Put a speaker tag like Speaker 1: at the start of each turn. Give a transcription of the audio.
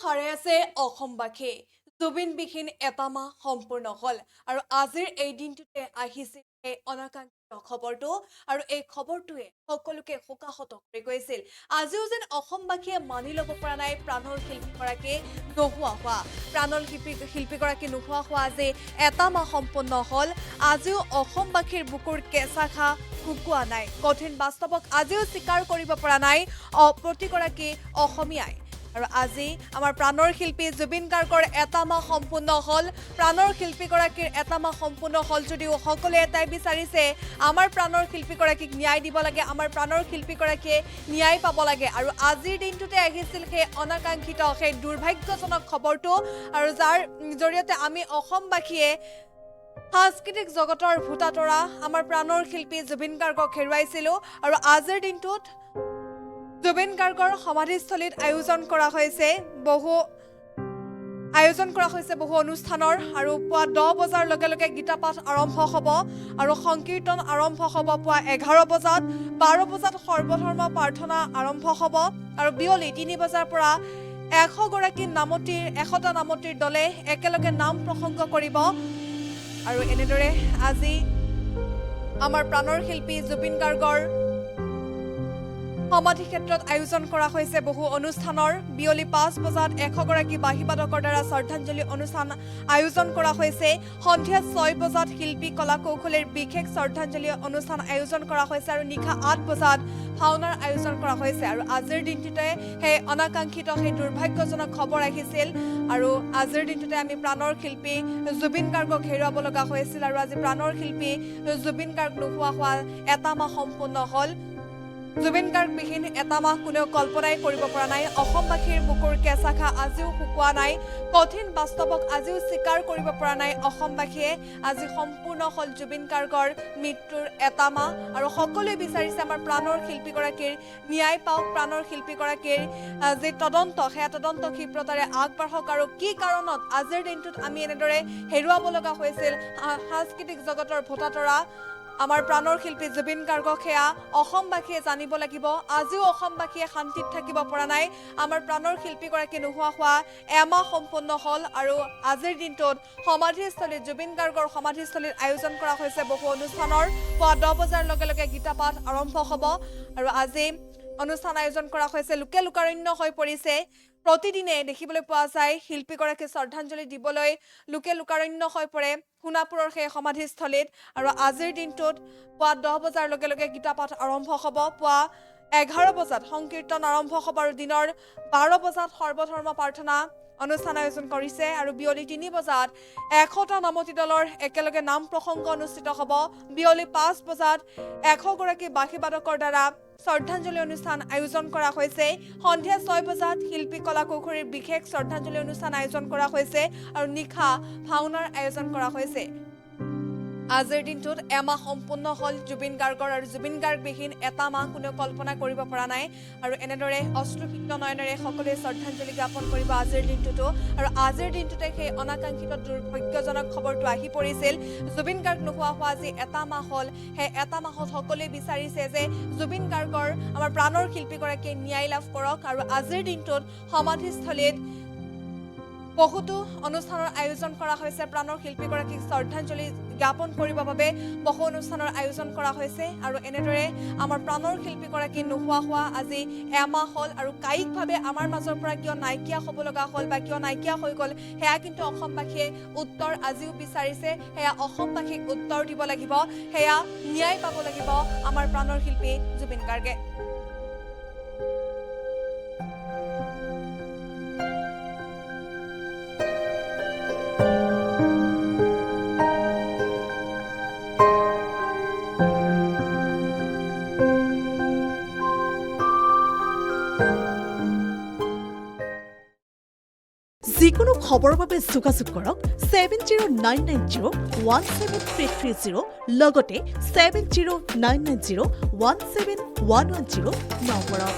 Speaker 1: হাৰে আছে অসমবাসী জুবিনবিহীন এটা মাহ সম্পূৰ্ণ হ'ল আৰু আজিৰ এই দিনটোতে আহিছিল এই অনাকাংক্ষিত খবৰটো আৰু এই খবৰটোৱে সকলোকে শোকাহত কৰি গৈছিল। আজিও যেন অসমবাসীয়ে মানি ল'ব পৰা নাই প্ৰাণৰ শিল্পীগৰাকী নোহোৱা হোৱা। প্ৰাণৰ শিল্পীগৰাকী নোহোৱা হোৱা আজি এটা মাহ সম্পূৰ্ণ হ'ল। আজিও অসমবাসীৰ বুকুৰ কেঁচা ঘা শুকোৱা নাই। কঠিন বাস্তৱক আজিও স্বীকাৰ কৰিব পৰা নাই প্ৰতিগৰাকী অসমীয়াই। আৰু আজি আমাৰ প্ৰাণৰ শিল্পী জুবিন গাৰ্গৰ এটা মাহ সম্পূৰ্ণ হ'ল। প্ৰাণৰ শিল্পীগৰাকীৰ এটা মাহ সম্পূৰ্ণ হ'ল যদিও সকলোৱে এটাই বিচাৰিছে আমাৰ প্ৰাণৰ শিল্পীগৰাকীক ন্যায় দিব লাগে, আমাৰ প্ৰাণৰ শিল্পীগৰাকীয়ে ন্যায় পাব লাগে। আৰু আজিৰ দিনটোতে আহিছিল সেই অনাকাংক্ষিত সেই দুৰ্ভাগ্যজনক খবৰটো আৰু যাৰ জৰিয়তে আমি অসমবাসীয়ে সাংস্কৃতিক জগতৰ ভোটাতৰা আমাৰ প্ৰাণৰ শিল্পী জুবিন গাৰ্গক হেৰুৱাইছিলোঁ। আৰু আজিৰ দিনটোত জুবিন গাৰ্গৰ সমাধিস্থলীত আয়োজন কৰা হৈছে বহু অনুষ্ঠানৰ আৰু পুৱা 10 বজাৰ লগে লগে গীতাপাঠ আৰম্ভ হ'ব আৰু সংকীৰ্তন আৰম্ভ হ'ব পুৱা 11 বজাত। 12 বজাত সৰ্বধৰ্ম প্ৰাৰ্থনা আৰম্ভ হ'ব আৰু বিয়লি 3 বজাৰ পৰা 100টা নামতিৰ দলে একেলগে নাম প্ৰসংগ কৰিব। আৰু এনেদৰে আজি আমাৰ প্ৰাণৰ শিল্পী জুবিন গাৰ্গৰ সমাধি ক্ষেত্ৰত আয়োজন কৰা হৈছে বহু অনুষ্ঠানৰ। বিয়লি 5 বজাত 100গৰাকী বাঁহীবাদকৰ দ্বাৰা শ্ৰদ্ধাঞ্জলি অনুষ্ঠান আয়োজন কৰা হৈছে। সন্ধিয়া 6 বজাত শিল্পী কলা কৌশলীৰ বিশেষ শ্ৰদ্ধাঞ্জলি অনুষ্ঠান আয়োজন কৰা হৈছে আৰু নিশা 8 বজাত ভাওনাৰ আয়োজন কৰা হৈছে। আৰু আজিৰ দিনটোতে সেই অনাকাংক্ষিত সেই দুৰ্ভাগ্যজনক খবৰ আহিছিল আৰু আজিৰ দিনটোতে আমি প্ৰাণৰ শিল্পী জুবিন গাৰ্গক হেৰুৱাব লগা হৈছিল। আৰু আজি প্ৰাণৰ শিল্পী জুবিন গাৰ্গ নোহোৱা হোৱা এটা মাহ সম্পূৰ্ণ হ'ল। জুবিন গাৰ্গবিহীন এটা মাহ কোনেও কল্পনাই কৰিব পৰা নাই। অসমবাসীৰ বুকুৰ কেঁচা ঘা আজিও শুকোৱা নাই। কঠিন বাস্তৱক আজিও স্বীকাৰ কৰিব পৰা নাই অসমবাসীয়ে। আজি সম্পূৰ্ণ হ'ল জুবিন গাৰ্গৰ মৃত্যুৰ এটা মাহ আৰু সকলোৱে বিচাৰিছে আমাৰ প্ৰাণৰ শিল্পীগৰাকীৰ ন্যায় পাওক, প্ৰাণৰ শিল্পীগৰাকীৰ যি তদন্ত সেয়া তদন্ত ক্ষীপ্ৰতাৰে আগবাঢ়ক। আৰু কি কাৰণত আজিৰ দিনটোত আমি এনেদৰে হেৰুৱাব লগা হৈছিল সাংস্কৃতিক জগতৰ ভোটাতৰা আমাৰ প্ৰাণৰ শিল্পী জুবিন গাৰ্গক সেয়া অসমবাসীয়ে জানিব লাগিব। আজিও অসমবাসীয়ে শান্তিত থাকিব পৰা নাই। আমাৰ প্ৰাণৰ শিল্পীগৰাকী নোহোৱা হোৱা এমাহ সম্পূৰ্ণ হ'ল আৰু আজিৰ দিনটোত সমাধিস্থলীত জুবিন গাৰ্গৰ সমাধিস্থলীত আয়োজন কৰা হৈছে বহু অনুষ্ঠানৰ। পুৱা 10 বজাৰ লগে লগে গীতাপাঠ আৰম্ভ হ'ব আৰু আজি অনুষ্ঠান আয়োজন কৰা হৈছে। লোকে লোকাৰণ্য হৈ পৰিছে। প্ৰতিদিনে দেখিবলৈ পোৱা যায় শিল্পীগৰাকী শ্ৰদ্ধাঞ্জলি দিবলৈ লোকে লোকাৰণ্য হৈ পৰে সোণাপুৰৰ সেই সমাধিস্থলীত। আৰু আজিৰ দিনটোত পুৱা 10 বজাৰ লগে লগে গীতাপাঠ আৰম্ভ হ'ব, পুৱা 11 বজাত সংকীৰ্তন আৰম্ভ হ'ব আৰু দিনৰ 12 বজাত সৰ্বধৰ্ম প্ৰাৰ্থনা অনুষ্ঠান আয়োজন কৰিছে আৰু বিয়লি 3 বজাত 100টা নামতি দলৰ একেলগে নাম প্ৰসংগ অনুষ্ঠিত হ'ব। বিয়লি 5 বজাত 100গৰাকী বাঁহীবাদকৰ দ্বাৰা শ্ৰদ্ধাঞ্জলি অনুষ্ঠান আয়োজন কৰা হৈছে। সন্ধিয়া 6 বজাত শিল্পী কলা কৌশলীৰ বিশেষ শ্ৰদ্ধাঞ্জলি অনুষ্ঠান আয়োজন কৰা হৈছে আৰু নিশা ভাওনাৰ আয়োজন কৰা হৈছে। আজিৰ দিনটোত এমাহ সম্পূৰ্ণ হ'ল জুবিন গাৰ্গৰ আৰু জুবিন গাৰ্গবিহীন এটা মাহ কোনেও কল্পনা কৰিব পৰা নাই। আৰু এনেদৰে অশ্ৰুসিক্ত নয়নেৰে সকলোৱে শ্ৰদ্ধাঞ্জলি জ্ঞাপন কৰিব আজিৰ দিনটোতো। আৰু আজিৰ দিনটোতে সেই অনাকাংক্ষিত দুৰ্ভাগ্যজনক খবৰটো আহি পৰিছিল। জুবিন গাৰ্গ নোহোৱা হোৱা আজি এটা মাহ হ'ল। সেই এটা মাহত সকলোৱে বিচাৰিছে যে জুবিন গাৰ্গৰ আমাৰ প্ৰাণৰ শিল্পীগৰাকীয়ে ন্যায় লাভ কৰক। আৰু আজিৰ দিনটোত সমাধিস্থলীত বহুতো অনুষ্ঠানৰ আয়োজন কৰা হৈছে। প্ৰাণৰ শিল্পীগৰাকীক শ্ৰদ্ধাঞ্জলি জ্ঞাপন কৰিবৰ বাবে বহু অনুষ্ঠানৰ আয়োজন কৰা হৈছে। আৰু এনেদৰে আমাৰ প্ৰাণৰ শিল্পীগৰাকী নোহোৱা হোৱা আজি এমাহ হ'ল আৰু কায়িকভাৱে আমাৰ মাজৰ পৰা কিয় নাইকিয়া হ'ব লগা হ'ল বা কিয় নাইকিয়া হৈ গ'ল সেয়া কিন্তু অসমবাসীয়ে উত্তৰ আজিও বিচাৰিছে। সেয়া অসমবাসীক উত্তৰ দিব লাগিব, সেয়া ন্যায় পাব লাগিব আমাৰ প্ৰাণৰ শিল্পী জুবিন গাৰ্গে।
Speaker 2: যিকোনো খবৰৰ বাবে যোগাযোগ কৰক 7099017330 লগতে 7099017110 নম্বৰত।